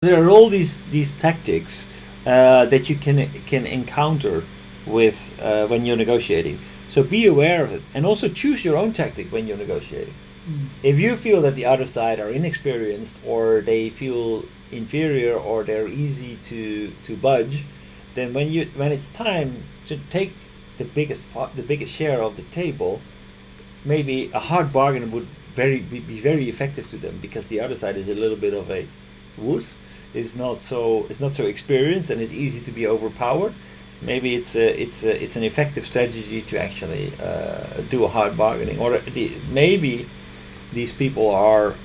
There are all these tactics that you can encounter with when you're negotiating. So be aware of it, and also choose your own tactic when you're negotiating. If you feel that the other side are inexperienced, or they feel inferior, or they're easy to budge, then when it's time to take the biggest share of the table, maybe a hard bargain would be very effective to them, because the other side is a little bit of a wuss, is not so experienced, and is easy to be overpowered. Maybe it's an effective strategy to actually do a hard bargaining, or maybe these people are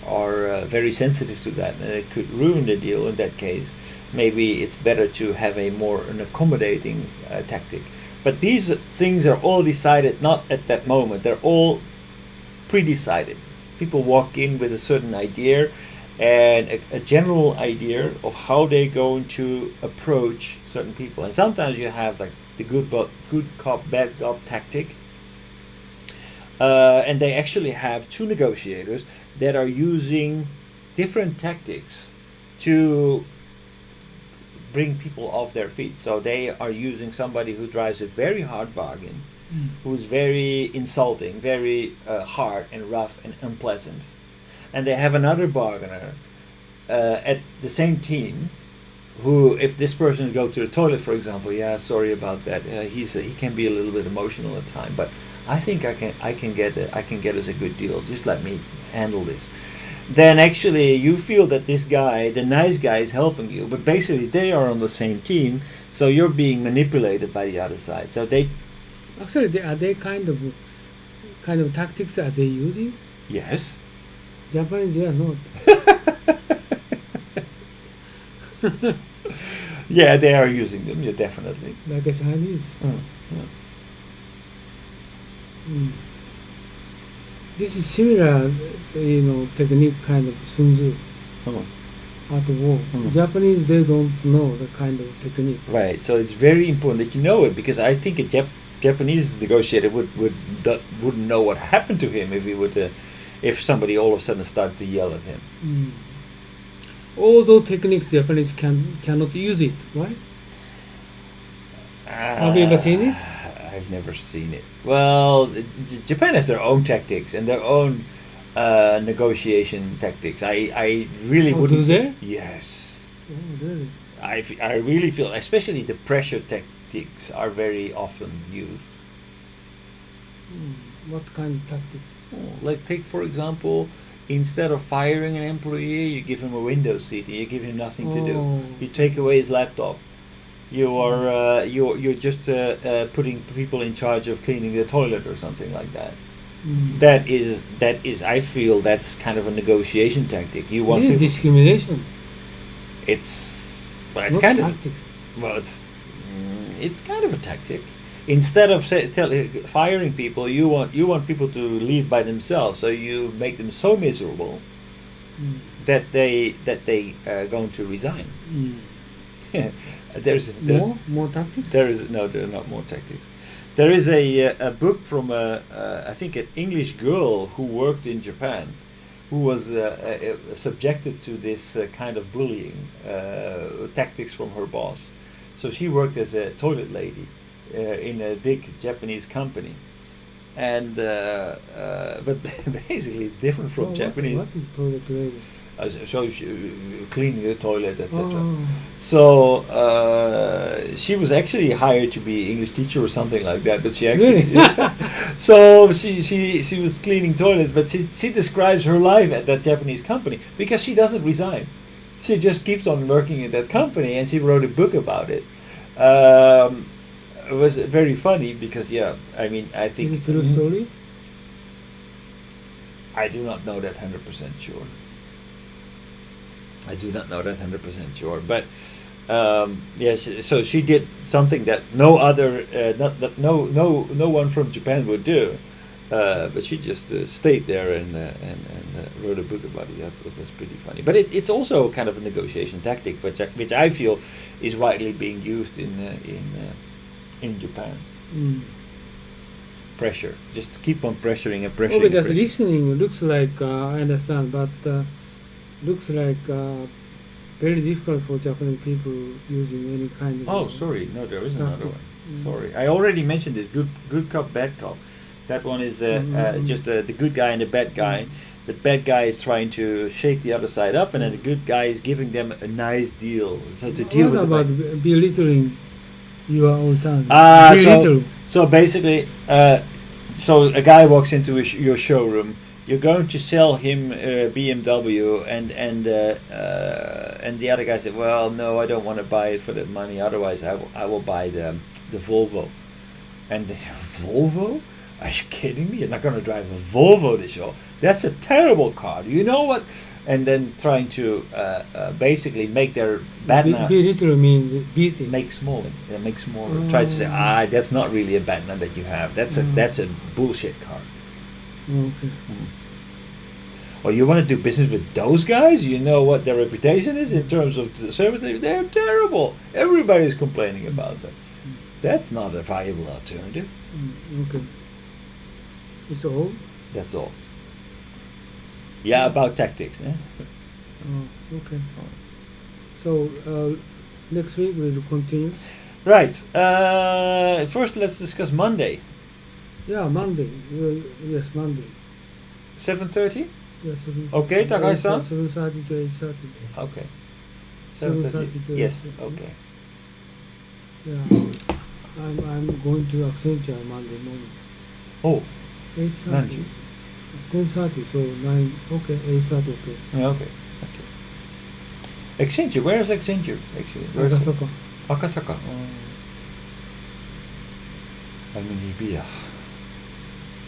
very sensitive to that, and it could ruin the deal. In that case, maybe it's better to have an accommodating tactic. But these things are all decided not at that moment. They're all pre-decided. People walk in with a certain idea, and a general idea of how they're going to approach certain people. And sometimes you have like the good cop, bad cop tactic. And they actually have two negotiators that are using different tactics to bring people off their feet. So they are using somebody who drives a very hard bargain, who's very insulting, very hard and rough and unpleasant. And they have another bargainer at the same team, who, if this person go to the toilet, for example, yeah, sorry about that. He can be a little bit emotional at times, but I think I can get us a good deal. Just let me handle this. Then actually you feel that this guy, the nice guy, is helping you, but basically they are on the same team, so you're being manipulated by the other side. So they actually are they kind of tactics are they using? Yes. Japanese, they are not. Yeah, they are using them. Yeah, definitely. Like a Chinese. This is similar, technique kind of Sun Tzu at war. Japanese, they don't know the kind of technique. Right. So it's very important that you know it, because I think a Japanese negotiator wouldn't know what happened to him if somebody all of a sudden started to yell at him. All those techniques Japanese cannot use it, right? Have you ever seen it? I've never seen it. Well, Japan has their own tactics and their own negotiation tactics. I really wouldn't. Do they? Yes. Oh, really? I really feel, especially the pressure tactics are very often used. What kind of tactics? Like, take for example, instead of firing an employee, you give him a window seat and you give him nothing to do. You take away his laptop. You're just putting people in charge of cleaning the toilet or something like that. That is I feel that's kind of a negotiation tactic. You want this is discrimination. It's not kind tactics. It's kind of a tactic. Instead of firing people, you want people to leave by themselves. So you make them so miserable that they are going to resign. More tactics? There are not more tactics. There is a book from I think an English girl who worked in Japan, who was subjected to this kind of bullying tactics from her boss. So she worked as a toilet lady in a big Japanese company, and but basically different from Japanese. What is toilet lady? So cleaning the toilet, etc. So she was actually hired to be English teacher or something like that, but she actually so she was cleaning toilets, but she describes her life at that Japanese company, because she doesn't resign. She just keeps on working in that company, and she wrote a book about it. It was very funny because I think is it true story? I do not know that 100% sure. I do not know that 100% sure, but yes. So she did something that no other, no one from Japan would do, but she just stayed there and wrote a book about it. That was pretty funny. But it's also kind of a negotiation tactic, which I feel is widely being used in Japan. Pressure, just keep on pressuring and pressuring. Okay, just listening looks like I understand, but looks like very difficult for Japanese people using any kind of. Oh, sorry. No, there is another practice. one. Sorry, I already mentioned this. Good cop, bad cop. That one is just the good guy and the bad guy. The bad guy is trying to shake the other side up, and then the good guy is giving them a nice deal. So to deal What with about belittling your old time? So basically, so a guy walks into your showroom. You're going to sell him BMW, and the other guy said, "Well, no, I don't want to buy it for that money. Otherwise, I will buy the Volvo." And the Volvo? Are you kidding me? You're not going to drive a Volvo this show. That's a terrible car. Do you know what? And then trying to basically make their Batna belittle means beating. make smaller. Make smaller. Try to say, that's not really a Batna that you have. That's a bullshit car. Okay. Or you want to do business with those guys? You know what their reputation is in terms of the service. They're terrible. Everybody's complaining about them. That's not a viable alternative. Okay. It's all? That's all. Yeah, about tactics. Eh? Okay. So next week we'll continue. Right. First, let's discuss Monday. Yeah, Monday. Yes, Monday. 7:30. Yes. Okay, Takai-san. 7:30 to 8:30. Okay. 7:30 to 8:30. Yes. Okay. Yeah. I'm going to Accenture Monday morning. Oh. 8:30. 10:30. So 9. Okay. 8:30. Okay. Okay. Okay. Accenture. Where is Accenture? Actually. Akasaka. Akasaka. I'm in Hibiya.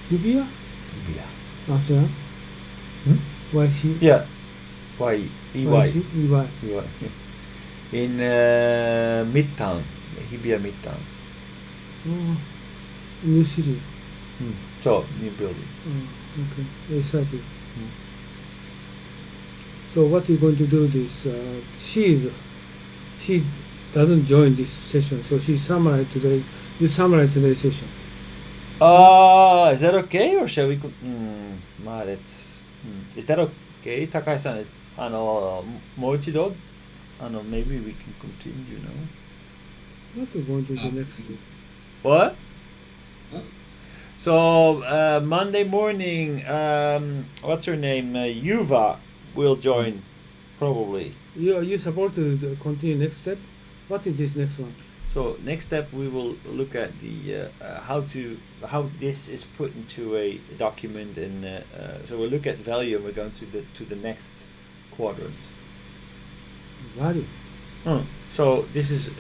Hibiya? Hibiya. After? YC? Yeah. Y. EY. EY. In Midtown. Hibiya Midtown. Oh, new city. So, new building. Okay. 8:30. So what are you going to do this? She doesn't join this session, so she summarized today. You summarize today's session. Is that okay, or shall we? Is that okay, Takai-san? もう一度 maybe we can continue now. What are you going to do next? What? So Monday morning, what's her name? Yuva will join, probably. You supposed to continue next step. What is this next one? So next step we will look at the how this is put into a document, and so we'll look at value, and we're going to the next quadrants. Value. So this is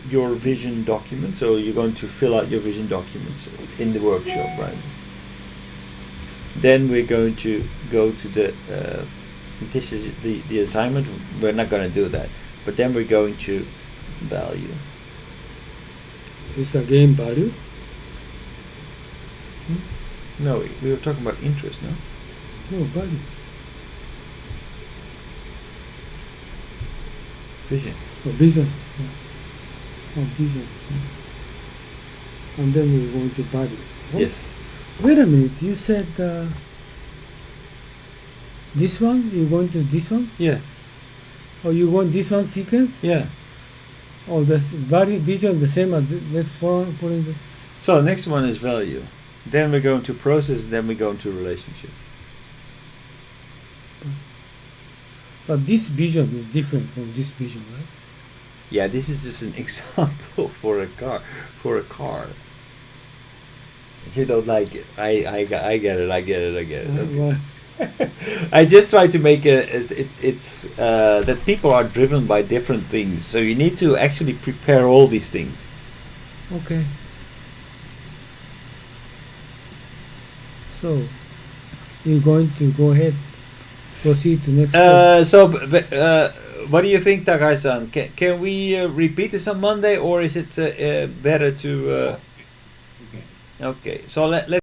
your vision document. So you're going to fill out your vision documents in the workshop, right? Then we're going to go to the. This is the assignment. We're not going to do that, but then we're going to value. Is again value? No, we were talking about interest, no? No, value. Vision. Oh, vision. Oh, vision. And then we're going to value. Oh. Yes. Wait a minute, you said this one? You're going to this one? Yeah. Oh, you want this one sequence? Yeah. Oh, that's value, vision the same as the next one? So next one is value. Then we're going to process, then we go into relationship. But this vision is different from this vision, right? Yeah, this is just an example for a car. You don't like it. I get it. Okay. I just try to make it's that people are driven by different things. So you need to actually prepare all these things. Okay. So you're going to go ahead, proceed to next step. What do you think, Takai-san? Can we repeat this on Monday, or is it better to? Okay. So let's